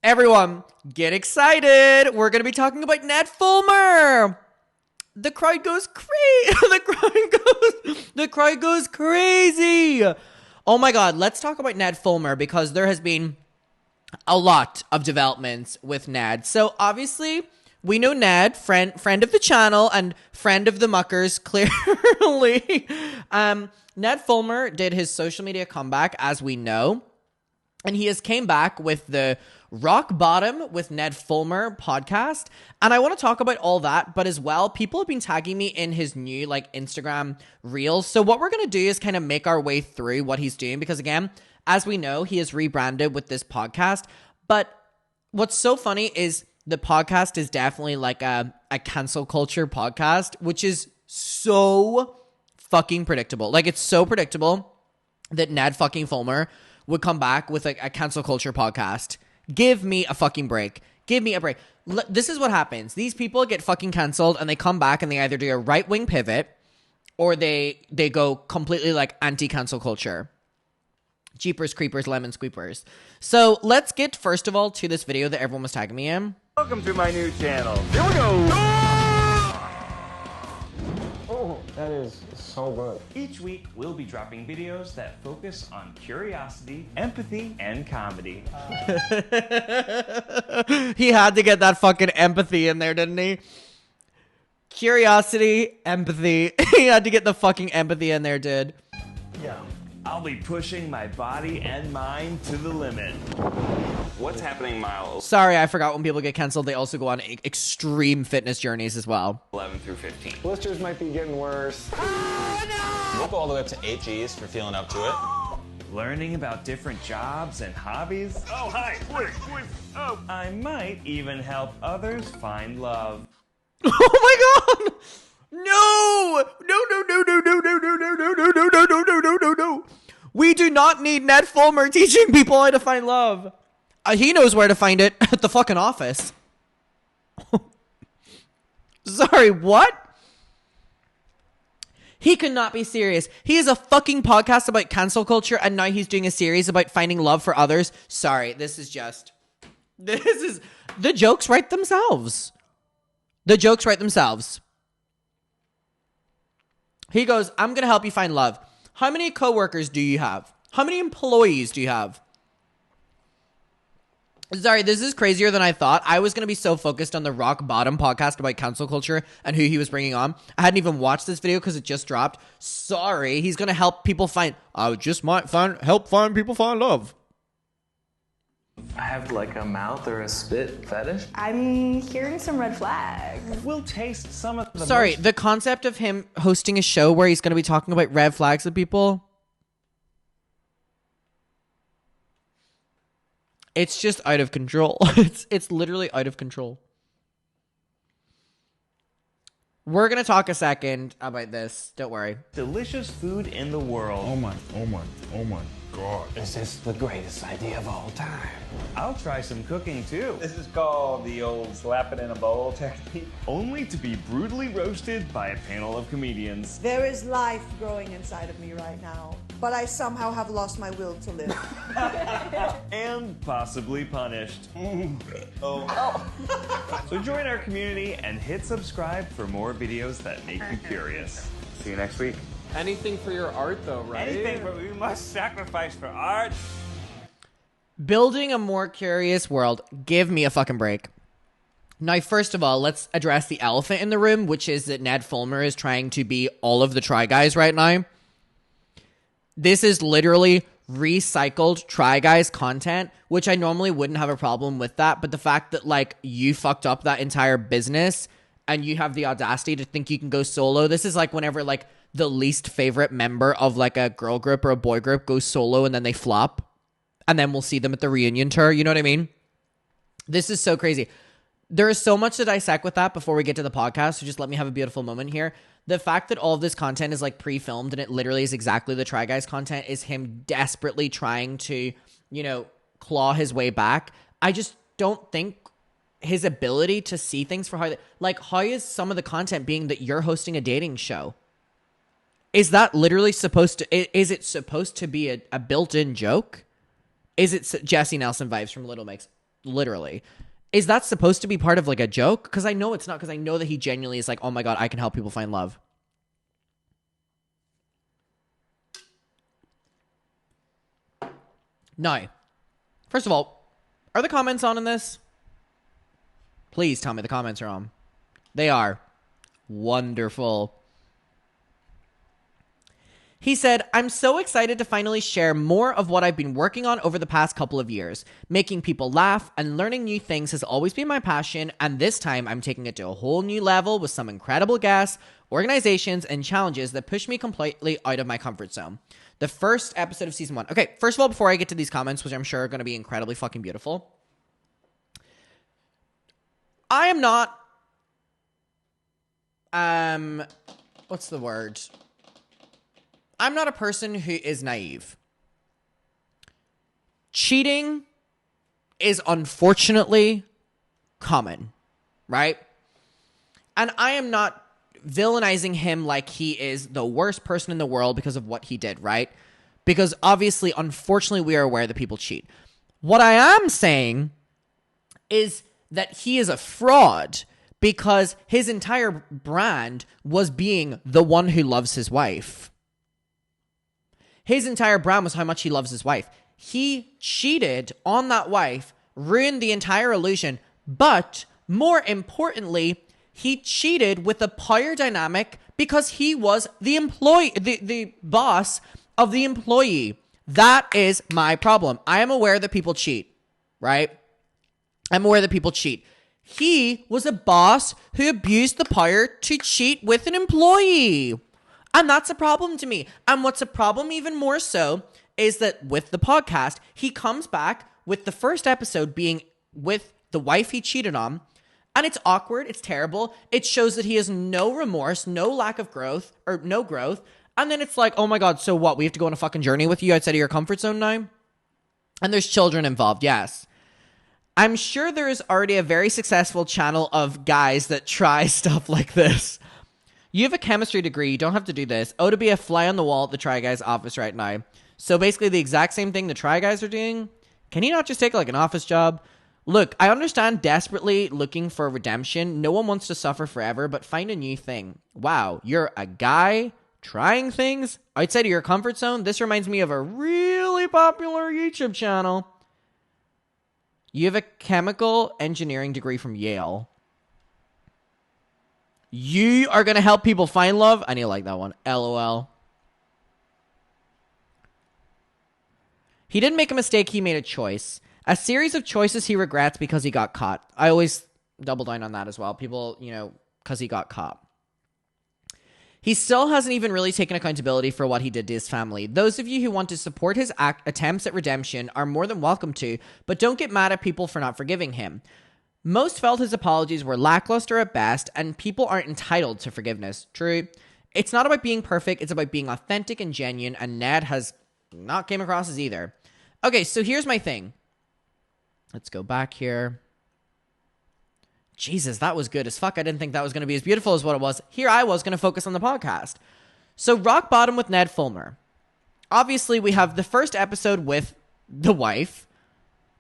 Everyone, get excited. We're going to be talking about Ned Fulmer. The crowd goes crazy. The crowd goes crazy. Oh my God, let's talk about Ned Fulmer because there has been a lot of developments with Ned. So obviously, we know Ned, friend of the channel and friend of the muckers, clearly. Ned Fulmer did his social media comeback, as we know. And he has came back with the Rock Bottom with Ned Fulmer podcast. And I want to talk about all that, but as well, people have been tagging me in his new Instagram reels. So what we're going to do is kind of make our way through what he's doing. Because again, as we know, he has rebranded with this podcast. But what's so funny is the podcast is definitely a cancel culture podcast, which is so fucking predictable. It's so predictable that Ned fucking Fulmer would come back with a cancel culture podcast. Give me a fucking break. Give me a break. This is what happens. These people get fucking canceled and they come back and they either do a right-wing pivot or they go completely anti-cancel culture. Jeepers, creepers, lemon squeepers. So let's get first of all to this video that everyone was tagging me in. Welcome to my new channel. Here we go. Oh, that is so good. Each week, we'll be dropping videos that focus on curiosity, empathy, and comedy. He had to get that fucking empathy in there, didn't he? Curiosity, empathy. He had to get the fucking empathy in there, dude. Yeah. I'll be pushing my body and mind to the limit. What's happening, Miles? Sorry, I forgot when people get canceled, they also go on extreme fitness journeys as well. 11 through 15. Blisters might be getting worse. We'll go all the way up to 8 Gs for feeling up to it. Learning about different jobs and hobbies. Oh, hi. Wait. Oh. I might even help others find love. Oh my God! No! No. We do not need Ned Fulmer teaching people how to find love. He knows where to find it at the fucking office. Sorry, what? He could not be serious. He is a fucking podcast about cancel culture and now he's doing a series about finding love for others. Sorry, the jokes write themselves. The jokes write themselves. He goes, I'm going to help you find love. How many coworkers do you have? How many employees do you have? Sorry, this is crazier than I thought. I was going to be so focused on the Rock Bottom podcast about cancel culture and who he was bringing on. I hadn't even watched this video because it just dropped. Sorry, he's going to help people find... I just might help people find love. I have a mouth or a spit fetish. I'm hearing some red flags. We'll taste some of the Sorry, the concept of him hosting a show where he's going to be talking about red flags with people... It's just out of control. It's literally out of control. We're going to talk a second about this. Don't worry. delicious food in the world. Oh my God. Is this the greatest idea of all time? I'll try some cooking too. This is called the old slap it in a bowl technique. Only to be brutally roasted by a panel of comedians. There is life growing inside of me right now, but I somehow have lost my will to live. And possibly punished. So join our community and hit subscribe for more videos that make you curious. See you next week. Anything for your art, though, right? Anything, but we must sacrifice for art. Building a more curious world. Give me a fucking break. Now, first of all, let's address the elephant in the room, which is that Ned Fulmer is trying to be all of the Try Guys right now. This is literally recycled Try Guys content, which I normally wouldn't have a problem with that. But the fact that, you fucked up that entire business and you have the audacity to think you can go solo. This is whenever, the least favorite member of, a girl group or a boy group goes solo and then they flop. And then we'll see them at the reunion tour. You know what I mean? This is so crazy. There is so much to dissect with that before we get to the podcast. So just let me have a beautiful moment here. The fact that all of this content is pre-filmed and it literally is exactly the Try Guys content is him desperately trying to, claw his way back. I just don't think his ability to see things for how, how is some of the content being that you're hosting a dating show? Is that literally supposed to, is it supposed to be a built-in joke? Is it Jesse Nelson vibes from Little Mix? literally. Is that supposed to be part of like a joke? Because I know it's not, because I know that he genuinely is like, oh my God, I can help people find love. No. First of all, are the comments on in this? Please tell me the comments are on. They are. Wonderful. He said, I'm so excited to finally share more of what I've been working on over the past couple of years. Making people laugh and learning new things has always been my passion, and this time I'm taking it to a whole new level with some incredible guests, organizations, and challenges that push me completely out of my comfort zone. The first episode of season 1. Okay, first of all, before I get to these comments, which I'm sure are going to be incredibly fucking beautiful, I am not, what's the word? I'm not a person who is naive. Cheating is unfortunately common, right? And I am not villainizing him like he is the worst person in the world because of what he did, right? Because obviously, unfortunately, we are aware that people cheat. What I am saying is that he is a fraud because his entire brand was being the one who loves his wife. His entire brand was how much he loves his wife. He cheated on that wife, ruined the entire illusion, but more importantly, he cheated with the power dynamic because he was the employee, the boss of the employee. That is my problem. I am aware that people cheat, right? I'm aware that people cheat. He was a boss who abused the power to cheat with an employee. And that's a problem to me. And what's a problem even more so is that with the podcast, he comes back with the first episode being with the wife he cheated on. And it's awkward. It's terrible. It shows that he has no remorse, no lack of growth, or no growth. And then it's like, oh my God, so what? We have to go on a fucking journey with you outside of your comfort zone now? And there's children involved, yes. I'm sure there is already a very successful channel of guys that try stuff like this. You have a chemistry degree. You don't have to do this. Oh, to be a fly on the wall at the Try Guys office right now. So basically the exact same thing the Try Guys are doing. Can he not just take like an office job? Look, I understand desperately looking for redemption. No one wants to suffer forever, but find a new thing. Wow, you're a guy trying things outside of your comfort zone? This reminds me of a really popular YouTube channel. You have a chemical engineering degree from Yale. You are going to help people find love? I need to like that one. LOL. He didn't make a mistake. He made a choice. A series of choices he regrets because he got caught. I always double down on that as well. People, because he got caught. He still hasn't even really taken accountability for what he did to his family. Those of you who want to support his attempts at redemption are more than welcome to, but don't get mad at people for not forgiving him. Most felt his apologies were lackluster at best, and people aren't entitled to forgiveness. True. It's not about being perfect, it's about being authentic and genuine, and Ned has not came across as either. Okay, so here's my thing. Let's go back here. Jesus, that was good as fuck. I didn't think that was going to be as beautiful as what it was. Here I was going to focus on the podcast. So, rock bottom with Ned Fulmer. Obviously, we have the first episode with the wife.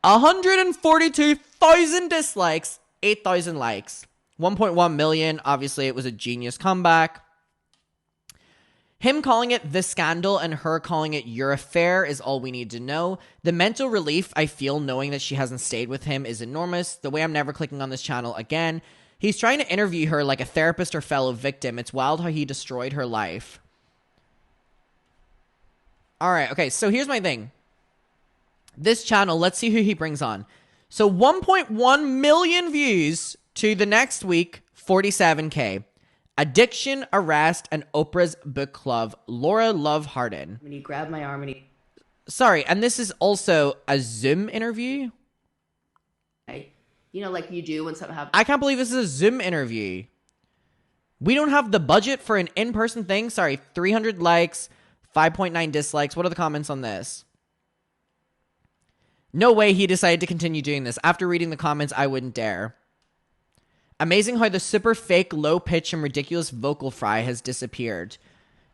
142,000 dislikes, 8,000 likes. 1.1 million. Obviously, it was a genius comeback. Him calling it The Scandal and her calling it Your Affair is all we need to know. The mental relief I feel knowing that she hasn't stayed with him is enormous. The way I'm never clicking on this channel again. He's trying to interview her like a therapist or fellow victim. It's wild how he destroyed her life. Alright, okay, so here's my thing. This channel, let's see who he brings on. So 1.1 million views to the next week, 47K. Addiction, Arrest, and Oprah's Book Club, Laura Love Hardin. When he grabbed my arm and he... Sorry, and this is also a Zoom interview? like you do when something happens. I can't believe this is a Zoom interview. We don't have the budget for an in-person thing. Sorry, 300 likes, 5.9 dislikes. What are the comments on this? No way he decided to continue doing this. After reading the comments, I wouldn't dare. Amazing how the super fake, low pitch, and ridiculous vocal fry has disappeared.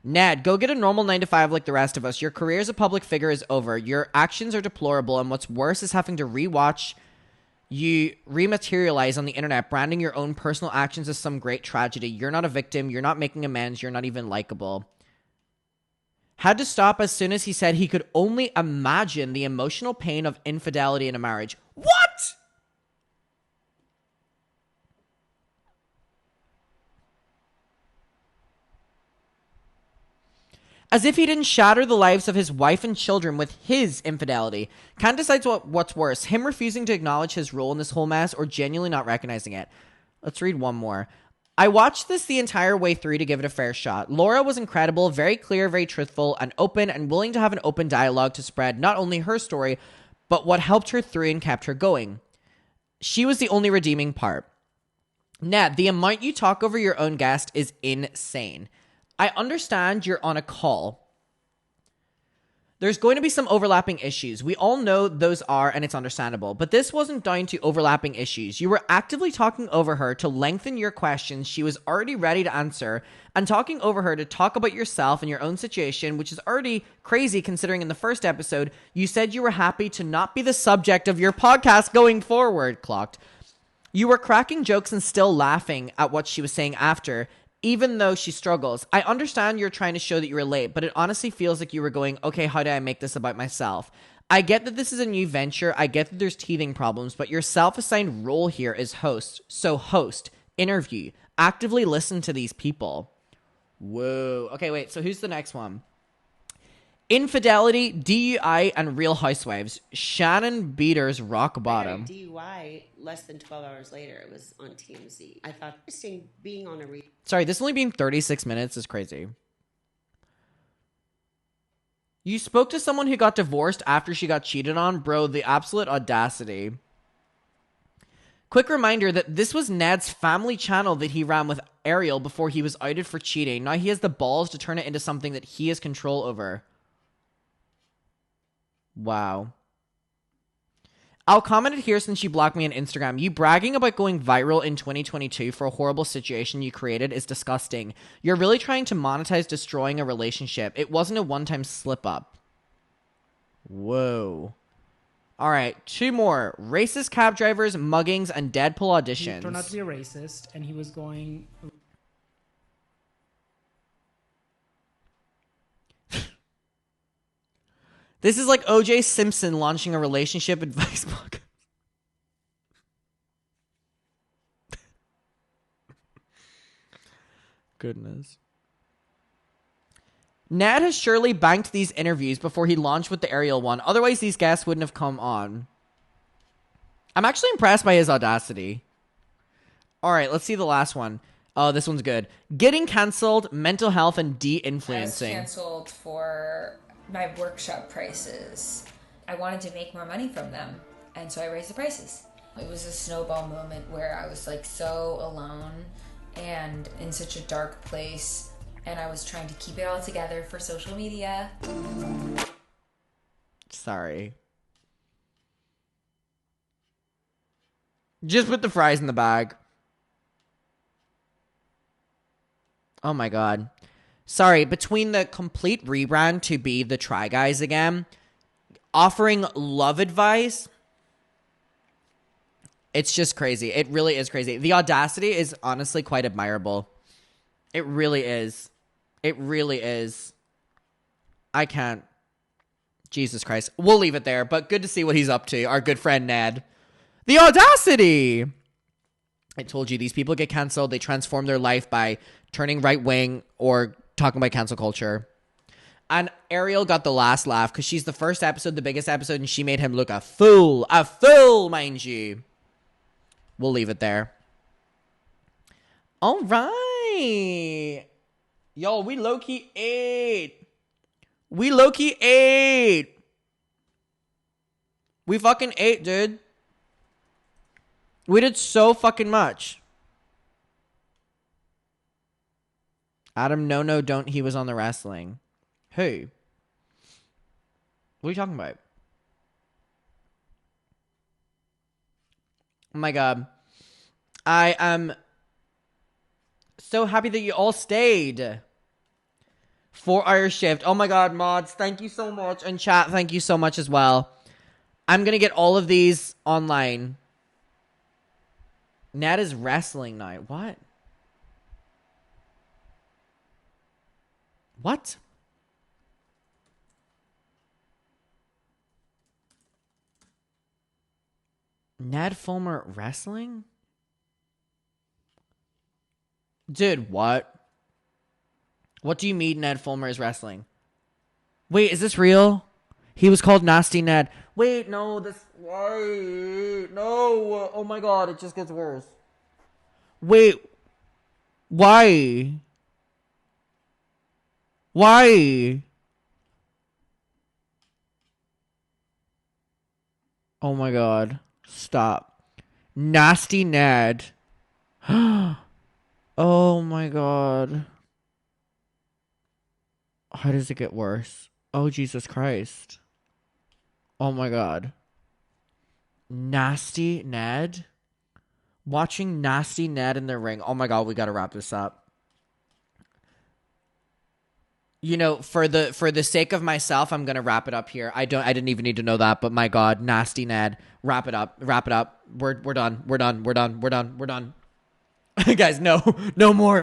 Ned, go get a normal 9-to-5 like the rest of us. Your career as a public figure is over. Your actions are deplorable, and what's worse is having to rewatch You rematerialize on the internet, branding your own personal actions as some great tragedy. You're not a victim. You're not making amends. You're not even likable. Had to stop as soon as he said he could only imagine the emotional pain of infidelity in a marriage. What? As if he didn't shatter the lives of his wife and children with his infidelity. Can't decide what's worse, him refusing to acknowledge his role in this whole mess or genuinely not recognizing it. Let's read one more. I watched this the entire way through to give it a fair shot. Laura was incredible, very clear, very truthful, and open, and willing to have an open dialogue to spread not only her story, but what helped her through and kept her going. She was the only redeeming part. Ned, the amount you talk over your own guest is insane. I understand you're on a call. There's going to be some overlapping issues. We all know those are, and it's understandable. But this wasn't down to overlapping issues. You were actively talking over her to lengthen your questions she was already ready to answer, and talking over her to talk about yourself and your own situation, which is already crazy considering in the first episode, you said you were happy to not be the subject of your podcast going forward, clocked. You were cracking jokes and still laughing at what she was saying after, even though she struggles. I understand you're trying to show that you relate, but it honestly feels like you were going, okay, how do I make this about myself? I get that this is a new venture. I get that there's teething problems, but your self-assigned role here is host. So host, interview, actively listen to these people. Whoa. Okay, wait. So who's the next one? Infidelity, DUI, and Real Housewives. Shannon Beater's rock bottom. DUI less than 12 hours later. It was on TMZ. I thought interesting being on a Sorry, this only being 36 minutes is crazy. You spoke to someone who got divorced after she got cheated on? Bro, the absolute audacity. Quick reminder that this was Ned's family channel that he ran with Ariel before he was outed for cheating. Now he has the balls to turn it into something that he has control over. Wow. I'll comment it here since you blocked me on Instagram. You bragging about going viral in 2022 for a horrible situation you created is disgusting. You're really trying to monetize destroying a relationship. It wasn't a one-time slip-up. Whoa. All right, 2 more. Racist cab drivers, muggings, and Deadpool auditions. He turned out to be a racist, and he was going... This is like O.J. Simpson launching a relationship advice book. Goodness. Ned has surely banked these interviews before he launched with the Ariel one. Otherwise, these guests wouldn't have come on. I'm actually impressed by his audacity. All right, let's see the last one. Oh, this one's good. Getting canceled, mental health, and de-influencing. I was canceled for my workshop prices. I wanted to make more money from them, and so I raised the prices. It was a snowball moment where I was like so alone and in such a dark place, and I was trying to keep it all together for social media. Sorry. Just put the fries in the bag. Oh my god. Sorry, between the complete rebrand to be the Try Guys again, offering love advice, it's just crazy. It really is crazy. The audacity is honestly quite admirable. It really is. It really is. I can't. Jesus Christ. We'll leave it there, but good to see what he's up to. Our good friend Ned. The audacity! I told you, these people get canceled. They transform their life by turning right-wing or talking about cancel culture. And Ariel got the last laugh because she's the first episode, the biggest episode, and she made him look a fool. A fool, mind you. We'll leave it there. All right. Yo, we low-key ate. We low-key ate. We fucking ate, dude. We did so fucking much. Adam, no, don't. He was on the wrestling. Who? What are you talking about? Oh my god. I am so happy that you all stayed. 4-hour shift. Oh my god, mods, thank you so much. And chat, thank you so much as well. I'm going to get all of these online. Ned is wrestling night. What? What? Ned Fulmer wrestling? Dude, what? What do you mean Ned Fulmer is wrestling? Wait, is this real? He was called Nasty Ned. Wait, no, this... Why? No. Oh my god, it just gets worse. Wait. Why? Why? Oh my god. Stop. Nasty Ned. Oh my god. How does it get worse? Oh, Jesus Christ. Oh my god. Nasty Ned? Watching Nasty Ned in the ring. Oh my god, we gotta wrap this up. You know, for the sake of myself, I'm gonna wrap it up here. I didn't even need to know that, but my god, Nasty Ned. Wrap it up. Wrap it up. We're done. We're done. We're done. We're done. We're done. Guys, no more.